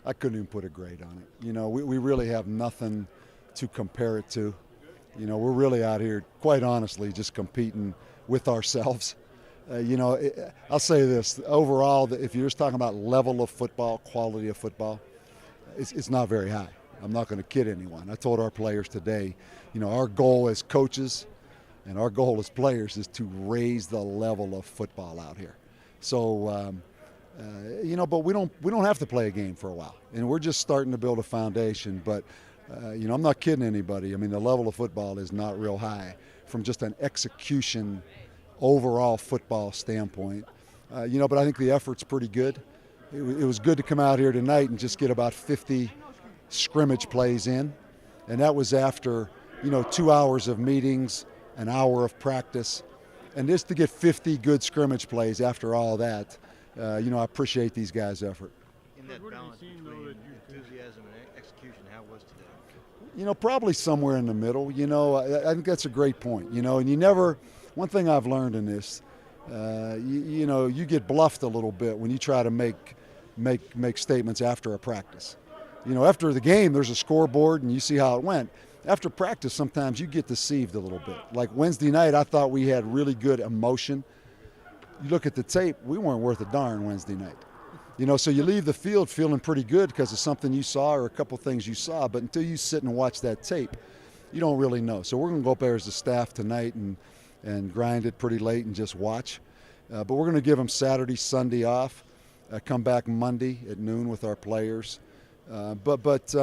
I couldn't even put a grade on it. We really have nothing to compare it to. We're really out here, quite honestly, just competing with ourselves. I'll say this. Overall, if you're just talking about level of football, quality of football, it's not very high. I'm not going to kid anyone. I told our players today, our goal as coaches and our goal as players is to raise the level of football out here. So, but we don't have to play a game for a while, and we're just starting to build a foundation. But I'm not kidding anybody. I mean, the level of football is not real high from just an execution, overall football standpoint. But I think the effort's pretty good. It was good to come out here tonight and just get about 50 scrimmage plays in, and that was after 2 hours of meetings, an hour of practice, and just to get 50 good scrimmage plays after all that, I appreciate these guys' effort. In that balance between enthusiasm and execution, how was today? Probably somewhere in the middle. I think that's a great point. And you never. One thing I've learned in this, you get bluffed a little bit when you try to make statements after a practice. After the game, there's a scoreboard and you see how it went. After practice, sometimes you get deceived a little bit. Like Wednesday night, I thought we had really good emotion. You look at the tape, we weren't worth a darn Wednesday night. So you leave the field feeling pretty good because of something you saw or a couple things you saw, but until you sit and watch that tape, you don't really know. So we're going to go up there as a staff tonight and grind it pretty late and just watch. But we're going to give them Saturday, Sunday off, come back Monday at noon with our players. But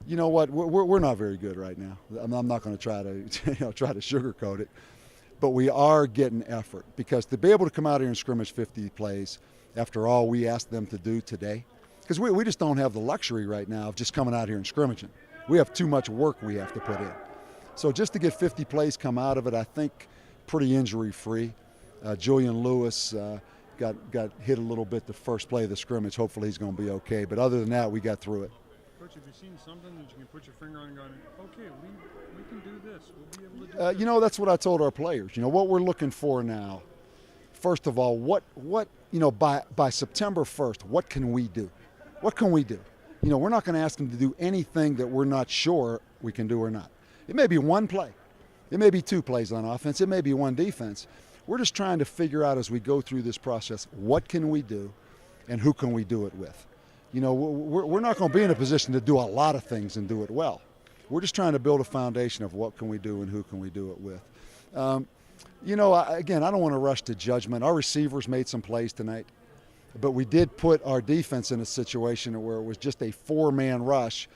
you know what? We're not very good right now. I'm not going to try to sugarcoat it, but we are getting effort because to be able to come out here and scrimmage 50 plays after all we asked them to do today, because we just don't have the luxury right now of just coming out here and scrimmaging. We have too much work we have to put in. So just to get 50 plays come out of it, I think pretty injury-free. Julian Lewis got hit a little bit the first play of the scrimmage. Hopefully he's going to be okay. But other than that, we got through it. Coach, have you seen something that you can put your finger on and go, okay, we can do this. We'll be able to do this? That's what I told our players. What we're looking for now, first of all, what by September 1st, what can we do? What can we do? We're not going to ask them to do anything that we're not sure we can do or not. It may be one play. It may be 2 plays on offense. It may be 1 defense. We're just trying to figure out as we go through this process, what can we do and who can we do it with? We're not going to be in a position to do a lot of things and do it well. We're just trying to build a foundation of what can we do and who can we do it with. Again, I don't want to rush to judgment. Our receivers made some plays tonight, but we did put our defense in a situation where it was just a 4-man rush,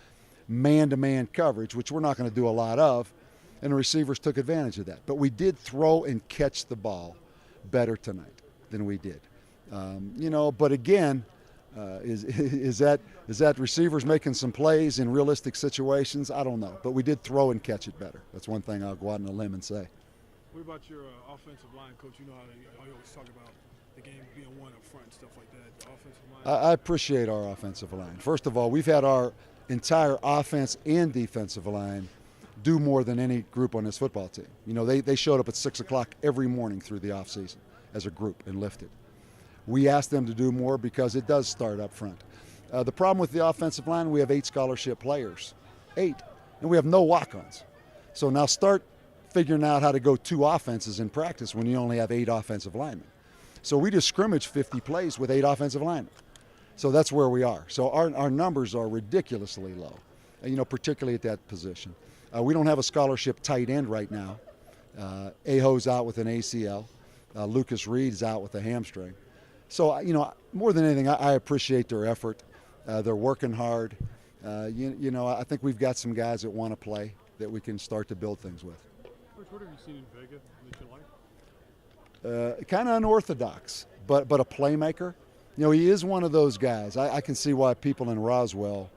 man-to-man coverage, which we're not going to do a lot of, and the receivers took advantage of that. But we did throw and catch the ball better tonight than we did. But again, is that receivers making some plays in realistic situations? I don't know. But we did throw and catch it better. That's one thing I'll go out on a limb and say. What about your offensive line, Coach? You know how you always talk about the game being won up front and stuff like that. The offensive line. I appreciate our offensive line. First of all, we've had our entire offense and defensive line do more than any group on this football team. They showed up at 6 o'clock every morning through the offseason as a group and lifted. We asked them to do more because it does start up front. The problem with the offensive line, we have 8 scholarship players, 8, and we have no walk-ons. So now start figuring out how to go 2 offenses in practice when you only have 8 offensive linemen. So we just scrimmage 50 plays with 8 offensive linemen. So that's where we are. So our numbers are ridiculously low, particularly at that position. We don't have a scholarship tight end right now. Aho's out with an ACL. Lucas Reed's out with a hamstring. So, more than anything, I appreciate their effort. They're working hard. I think we've got some guys that want to play that we can start to build things with. Coach, what have you seen in Vega that you like? Kind of unorthodox, but a playmaker. He is one of those guys. I can see why people in Roswell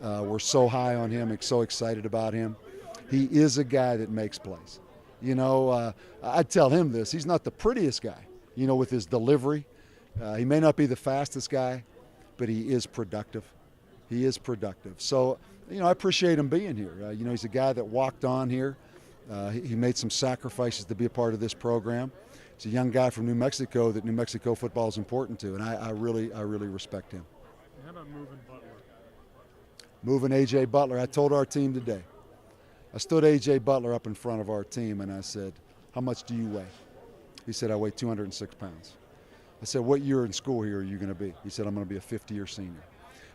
were so high on him and so excited about him. He is a guy that makes plays. I'd tell him this. He's not the prettiest guy, with his delivery. He may not be the fastest guy, but he is productive. He is productive. So, I appreciate him being here. He's a guy that walked on here. He made some sacrifices to be a part of this program. He's a young guy from New Mexico that New Mexico football is important to, and I really respect him. How about moving Butler? moving A.J. Butler. I told our team today, I stood A.J. Butler up in front of our team and I said, how much do you weigh? He said, I weigh 206 pounds. I said, what year in school here are you going to be? He said, I'm going to be a fifth-year senior.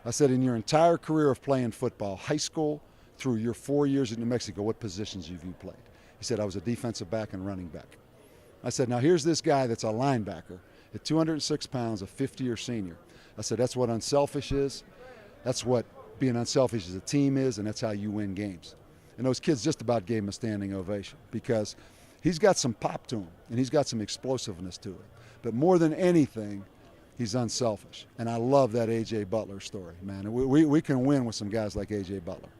I said, in your entire career of playing football, high school through your 4 years at New Mexico, what positions have you played? He said, I was a defensive back and running back. I said, now here's this guy that's a linebacker at 206 pounds, a 50-year senior. I said, that's what unselfish is. That's what being unselfish as a team is, and that's how you win games. And those kids just about gave him a standing ovation because he's got some pop to him, and he's got some explosiveness to it. But more than anything, he's unselfish. And I love that A.J. Butler story, man. We can win with some guys like A.J. Butler.